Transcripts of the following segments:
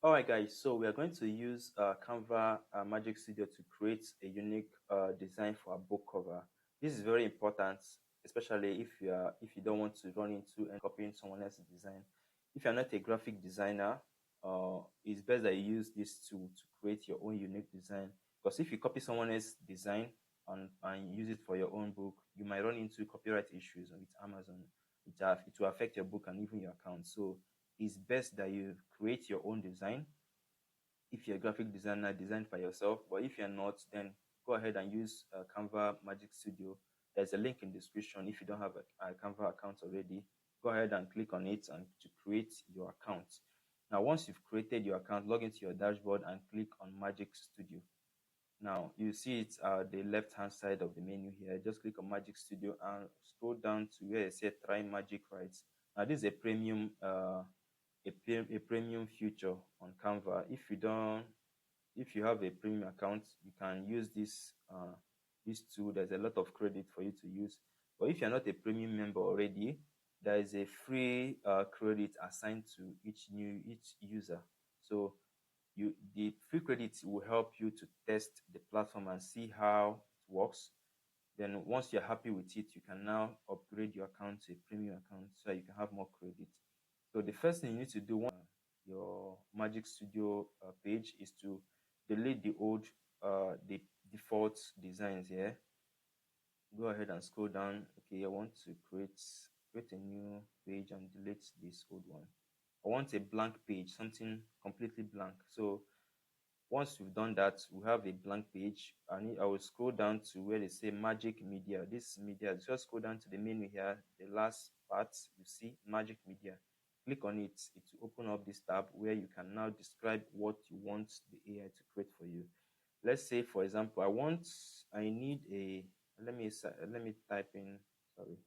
Alright guys, so we are going to use Canva Magic Studio to create a unique design for a book cover. This is very important, especially if you don't want to run into and copying someone else's design. If you're not a graphic designer, it's best that you use this tool to create your own unique design. Because if you copy someone else's design and use it for your own book, you might run into copyright issues with Amazon. It will affect your book and even your account. So it's best that you create your own design. If you're a graphic designer, design for yourself. But if you're not, then go ahead and use Canva Magic Studio. There's a link in the description. If you don't have a Canva account already, go ahead and click on it and to create your account. Now, once you've created your account, log into your dashboard and click on Magic Studio. Now, you see it the left-hand side of the menu here. Just click on Magic Studio and scroll down to where it says Try Magic Rights. Now, this is a premium a premium feature on Canva. If you have a premium account, you can use this tool. There's a lot of credit for you to use. But if you're not a premium member already, there is a free credit assigned to each user. So the free credit will help you to test the platform and see how it works. Then once you're happy with it, you can now upgrade your account to a premium account so you can have more credit. So the first thing you need to do once your Magic Studio page is to delete the default designs here. Go ahead and scroll down. Okay, I want to create a new page and delete this old one. I want a blank page, something completely blank. So once you've done that, we have a blank page. I will scroll down to where they say Magic Media. This media, just scroll down to the menu here, the last part, you see Magic Media. Click on it. It will open up this tab where you can now describe what you want the AI to create for you. Let's say, for example, I need a, let me type in, sorry,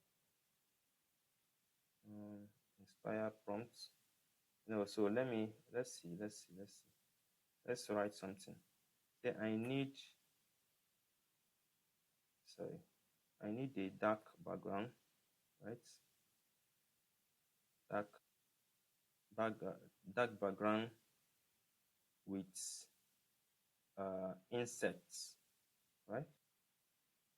inspire prompts. No, so let's see. Let's write something. Then I need a dark background, right? Dark dark background with insects, right?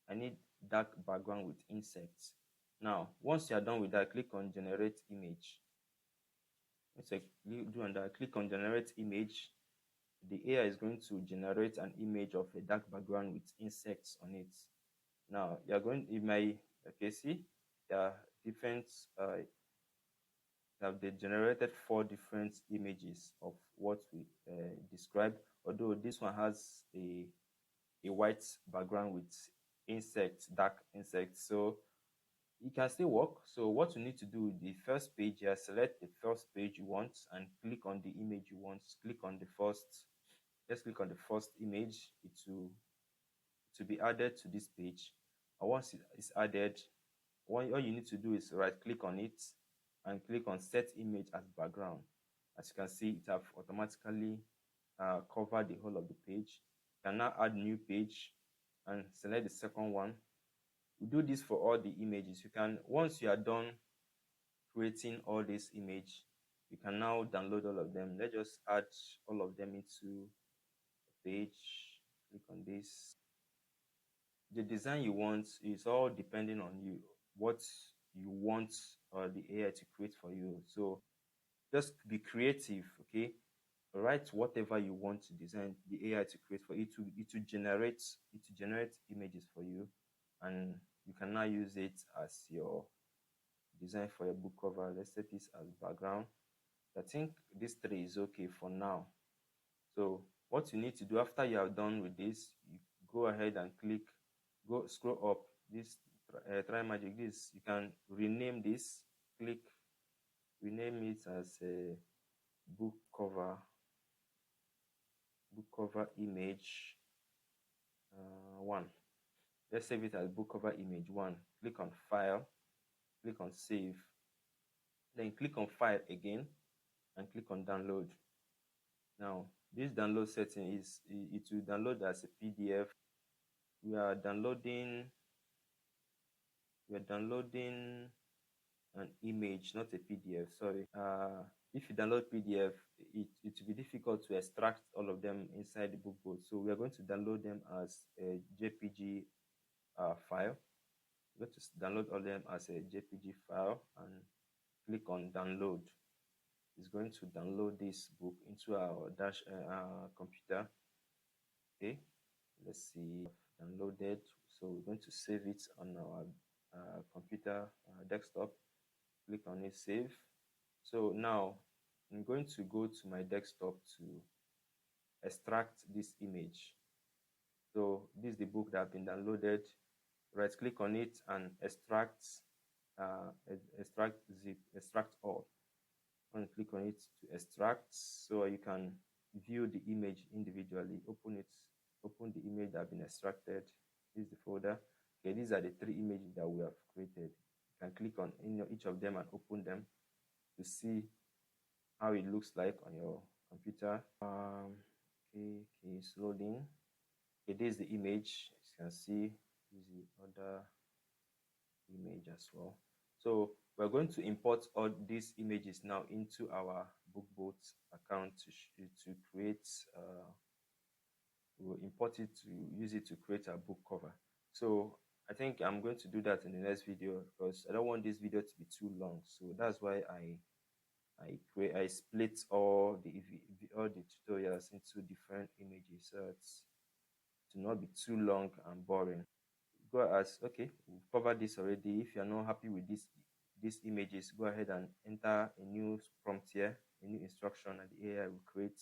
I need dark background with insects. Now, once you are done with that, click on generate image. Once you do that, click on generate image. The AI is going to generate an image of a dark background with insects on it. Now, okay, see, there are different they generated 4 different images of what we described, although this one has a white background with insects, dark insects, so it can still work. So what you need to do, the first page here, select the first page you want and click on the image you want. Click on the first, let's click on the first image. It will be added to this page, and once it's added, all you need to do is right click on it and click on set image as background. As you can see, it have automatically covered the whole of the page. You can now add new page and select the second one. We do this for all the images. You can, once you are done creating all this image, you can now download all of them. Let's just add all of them into the page. Click on this. The design you want is all depending on you, what you want the AI to create for you. So just be creative, okay? Write whatever you want to design the AI to create for you. To generate images for you, and you can now use it as your design for your book cover. Let's set this as background. I think this 3 is okay for now. So what you need to do after you are done with this, you go ahead and scroll up this try magic. This you can rename this. Rename it as a book cover image 1. Let's save it as book cover image 1. Click on file, click on save, then click on file again and click on download. Now this download setting it will download as a PDF. We are downloading an image, not a PDF. Sorry. If you download PDF, it will be difficult to extract all of them inside the bookbolt. So we are going to download them as a JPG file. We're going to download all of them as a JPG file and click on download. It's going to download this book into our computer. Okay, let's see, downloaded. So we're going to save it on our computer desktop. Click on it, save. So now I'm going to go to my desktop to extract this image. So this is the book that have been downloaded. Right click on it and extract zip, extract all. And click on it to extract, so you can view the image individually. Open it, open the image that have been extracted. This is the folder. Okay, these are the 3 images that we have created. You can click on each of them and open them to see how it looks like on your computer. Okay, it's loading. Okay, this is the image. As you can see, this is the other image as well. So we're going to import all these images now into our bookbolt account to create. We'll import it to use it to create a book cover. So I think I'm going to do that in the next video because I don't want this video to be too long. So that's why I split all the tutorials into different images, so it's to not be too long and boring. Go as okay, we've covered this already. If you're not happy with these images, go ahead and enter a new prompt here, a new instruction, and the AI will create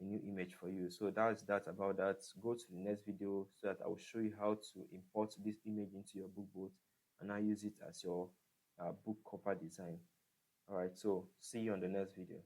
a new image for you. So that's that about that. Go to the next video so that I will show you how to import this image into your bookbolt and now use it as your book cover design. All right, so see you on the next video.